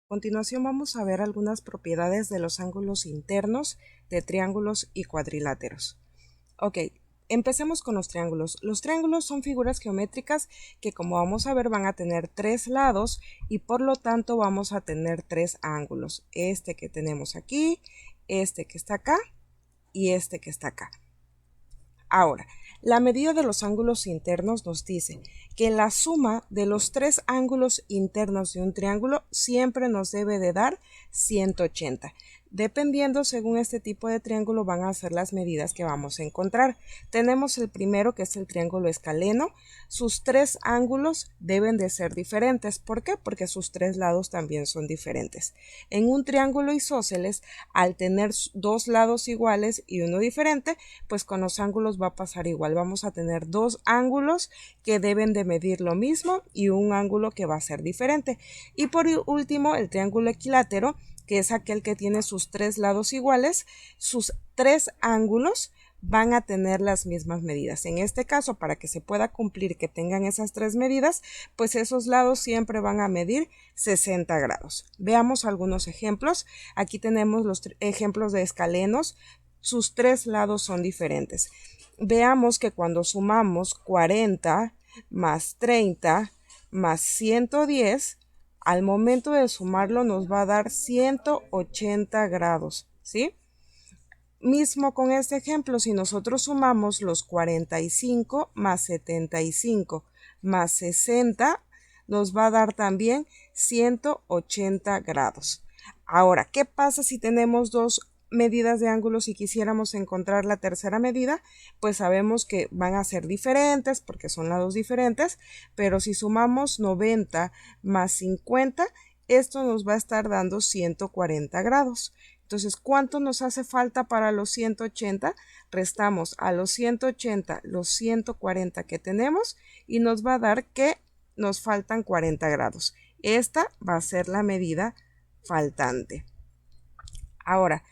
continuación vamos a ver algunas propiedades de los ángulos internos de triángulos y cuadriláteros. Ok, empecemos con los triángulos. Los triángulos son figuras geométricas que, como vamos a ver, van a tener tres lados y por lo tanto vamos a tener tres ángulos. Este que tenemos aquí, este que está acá y este que está acá. Ahora, la medida de los ángulos internos nos dice que la suma de los tres ángulos internos de un triángulo siempre nos debe de dar 180. Dependiendo, según este tipo de triángulo, van a ser las medidas que vamos a encontrar. Tenemos el primero, que es el triángulo escaleno. Sus tres ángulos deben de ser diferentes. ¿Por qué? Porque sus tres lados también son diferentes. En un triángulo isósceles, al tener dos lados iguales y uno diferente, pues con los ángulos va a pasar igual. Vamos a tener dos ángulos que deben de medir lo mismo y un ángulo que va a ser diferente. Y por último, el triángulo equilátero, que es aquel que tiene sus tres lados iguales, sus tres ángulos van a tener las mismas medidas. En este caso, para que se pueda cumplir que tengan esas tres medidas, pues esos lados siempre van a medir 60 grados. Veamos algunos ejemplos. Aquí tenemos los ejemplos de escalenos. Sus tres lados son diferentes. Veamos que cuando sumamos 40 más 30 más 110, al momento de sumarlo nos va a dar 180 grados, ¿sí? Mismo con este ejemplo, si nosotros sumamos los 45 más 75 más 60, nos va a dar también 180 grados. Ahora, ¿qué pasa si tenemos dos medidas de ángulos y quisiéramos encontrar la tercera medida? Pues sabemos que van a ser diferentes porque son lados diferentes, pero si sumamos 90 más 50, esto nos va a estar dando 140 grados. Entonces, ¿cuánto nos hace falta para los 180? Restamos a los 180 los 140 que tenemos y nos va a dar que nos faltan 40 grados. Esta va a ser la medida faltante. Ahora,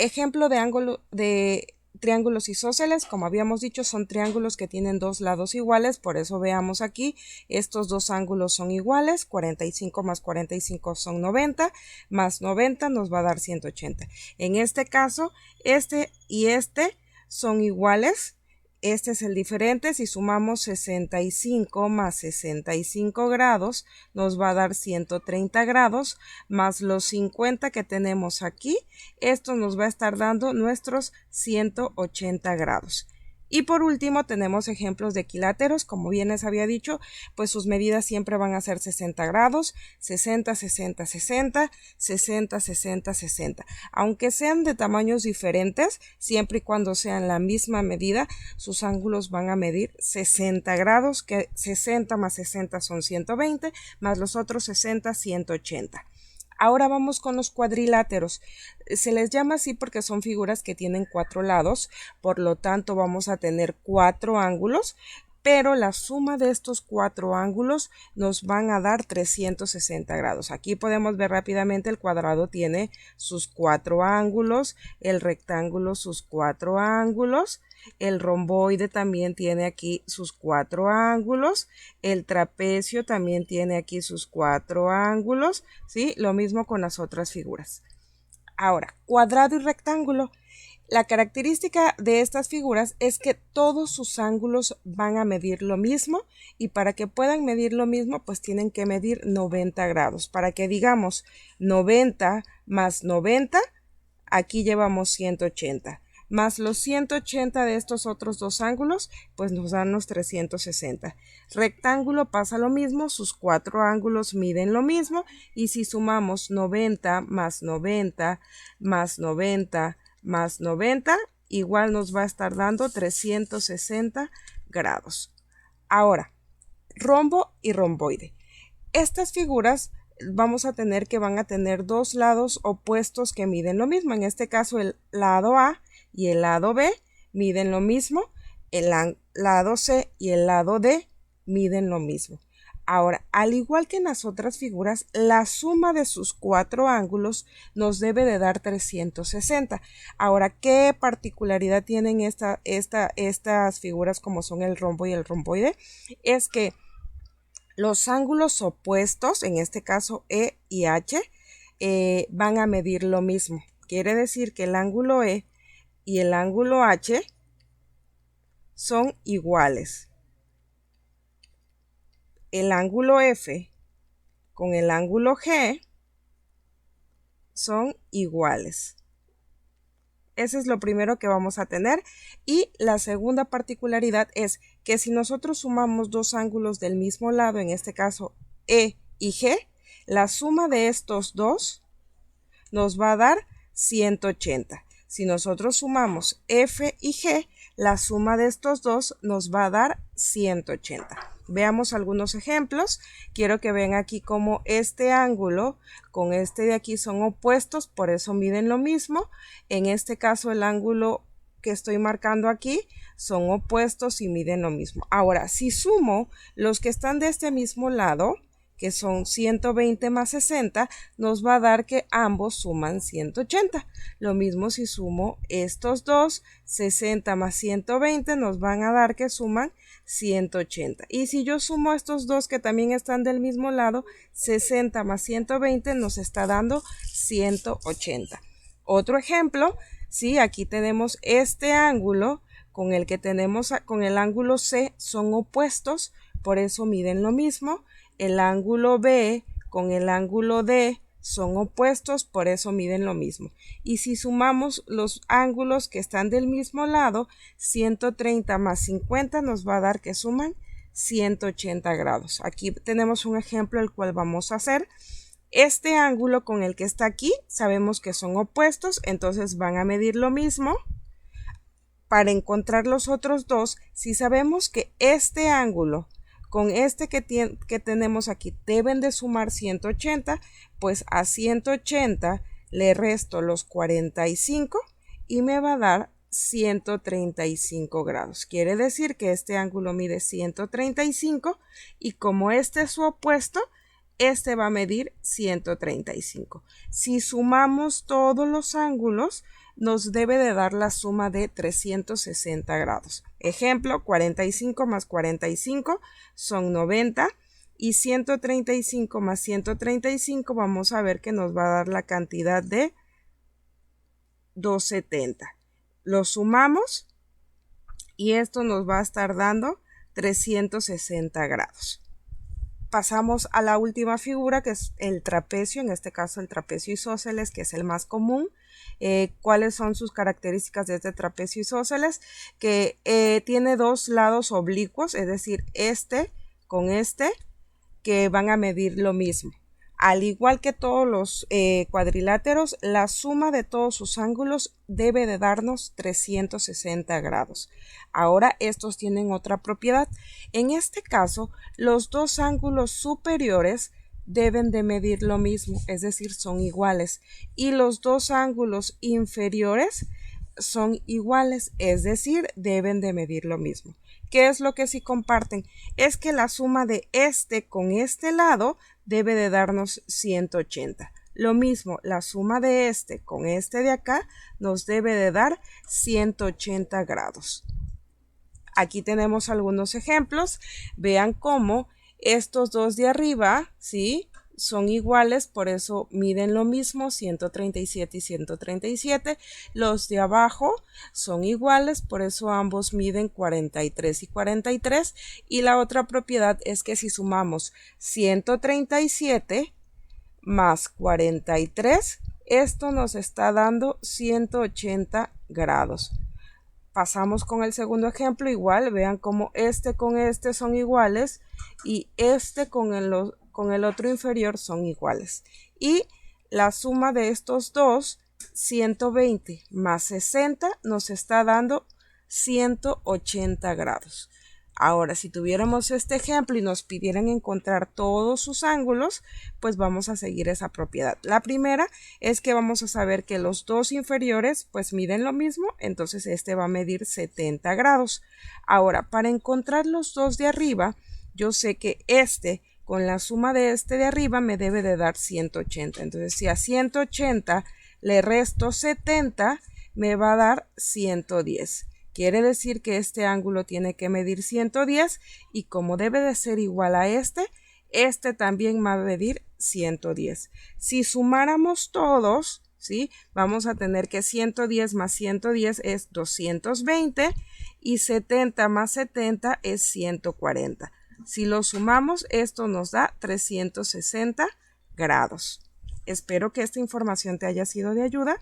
ejemplo de ángulo de triángulos isósceles, como habíamos dicho, son triángulos que tienen dos lados iguales, por eso veamos aquí, estos dos ángulos son iguales, 45 más 45 son 90, más 90 nos va a dar 180. En este caso, este y este son iguales. Este es el diferente. Si sumamos 65 más 65 grados, nos va a dar 130 grados, más los 50 que tenemos aquí. Esto nos va a estar dando nuestros 180 grados. Y por último tenemos ejemplos de equiláteros. Como bien les había dicho, pues sus medidas siempre van a ser 60 grados, 60, 60, 60, 60, 60, 60. Aunque sean de tamaños diferentes, siempre y cuando sean la misma medida, sus ángulos van a medir 60 grados, que 60 más 60 son 120, más los otros 60, 180. Ahora vamos con los cuadriláteros. Se les llama así porque son figuras que tienen cuatro lados, por lo tanto vamos a tener cuatro ángulos, pero la suma de estos cuatro ángulos nos van a dar 360 grados. Aquí podemos ver rápidamente el cuadrado tiene sus cuatro ángulos, el rectángulo sus cuatro ángulos, el romboide también tiene aquí sus cuatro ángulos, el trapecio también tiene aquí sus cuatro ángulos, ¿sí? Lo mismo con las otras figuras. Ahora, cuadrado y rectángulo. La característica de estas figuras es que todos sus ángulos van a medir lo mismo y para que puedan medir lo mismo pues tienen que medir 90 grados. Para que digamos 90 más 90, aquí llevamos 180. Más los 180 de estos otros dos ángulos, pues nos dan los 360. Rectángulo pasa lo mismo, sus cuatro ángulos miden lo mismo y si sumamos 90 más 90 más 90 más 90, igual nos va a estar dando 360 grados. Ahora, rombo y romboide. Estas figuras vamos a tener que van a tener dos lados opuestos que miden lo mismo. En este caso, el lado A y el lado B miden lo mismo. El lado C y el lado D miden lo mismo. Ahora, al igual que en las otras figuras, la suma de sus cuatro ángulos nos debe de dar 360. Ahora, ¿qué particularidad tienen estas figuras como son el rombo y el romboide? Es que los ángulos opuestos, en este caso E y H, van a medir lo mismo. Quiere decir que el ángulo E y el ángulo H son iguales. El ángulo F con el ángulo G son iguales. Eso es lo primero que vamos a tener. Y la segunda particularidad es que si nosotros sumamos dos ángulos del mismo lado, en este caso E y G, la suma de estos dos nos va a dar 180. Si nosotros sumamos F y G, la suma de estos dos nos va a dar 180. Veamos algunos ejemplos. Quiero que vean aquí cómo este ángulo con este de aquí son opuestos, por eso miden lo mismo. En este caso el ángulo que estoy marcando aquí son opuestos y miden lo mismo. Ahora, si sumo los que están de este mismo lado, que son 120 más 60, nos va a dar que ambos suman 180. Lo mismo si sumo estos dos, 60 más 120, nos van a dar que suman 180. Y si yo sumo estos dos que también están del mismo lado, 60 más 120 nos está dando 180. Otro ejemplo, sí, aquí tenemos este ángulo con el que tenemos con el ángulo C, son opuestos, por eso miden lo mismo. El ángulo B con el ángulo D son opuestos, por eso miden lo mismo. Y si sumamos los ángulos que están del mismo lado, 130 más 50 nos va a dar que suman 180 grados. Aquí tenemos un ejemplo el cual vamos a hacer. Este ángulo con el que está aquí, sabemos que son opuestos, entonces van a medir lo mismo. Para encontrar los otros dos, si sabemos que este ángulo con este que tenemos aquí deben de sumar 180, pues a 180 le resto los 45 y me va a dar 135 grados. Quiere decir que este ángulo mide 135 y como este es su opuesto, este va a medir 135. Si sumamos todos los ángulos, nos debe de dar la suma de 360 grados. Ejemplo, 45 más 45 son 90 y 135 más 135 vamos a ver que nos va a dar la cantidad de 270. Lo sumamos y esto nos va a estar dando 360 grados. Pasamos a la última figura, que es el trapecio, en este caso el trapecio isósceles, que es el más común. ¿Cuáles son sus características de este trapecio isósceles? Que tiene dos lados oblicuos, es decir, este con este, que van a medir lo mismo. Al igual que todos los cuadriláteros, la suma de todos sus ángulos debe de darnos 360 grados. Ahora estos tienen otra propiedad. En este caso, los dos ángulos superiores deben de medir lo mismo, es decir, son iguales. Y los dos ángulos inferiores son iguales, es decir, deben de medir lo mismo. ¿Qué es lo que sí comparten? Es que la suma de este con este lado debe de darnos 180. Lo mismo, la suma de este con este de acá nos debe de dar 180 grados. Aquí tenemos algunos ejemplos. Vean cómo estos dos de arriba, ¿sí?, son iguales, por eso miden lo mismo, 137 y 137. Los de abajo son iguales, por eso ambos miden 43 y 43. Y la otra propiedad es que si sumamos 137 más 43, esto nos está dando 180 grados. Pasamos con el segundo ejemplo, igual, vean cómo este con este son iguales y este con el otro inferior son iguales. Y la suma de estos dos, 120 más 60, nos está dando 180 grados. Ahora, si tuviéramos este ejemplo y nos pidieran encontrar todos sus ángulos, pues vamos a seguir esa propiedad. La primera es que vamos a saber que los dos inferiores pues miden lo mismo, entonces este va a medir 70 grados. Ahora, para encontrar los dos de arriba, yo sé que este con la suma de este de arriba me debe de dar 180. Entonces, si a 180 le resto 70, me va a dar 110. Quiere decir que este ángulo tiene que medir 110 y como debe de ser igual a este, Este también va a medir 110. Si sumáramos todos, ¿sí? Vamos a tener que 110 más 110 es 220 y 70 más 70 es 140. Si lo sumamos, esto nos da 360 grados. Espero que esta información te haya sido de ayuda.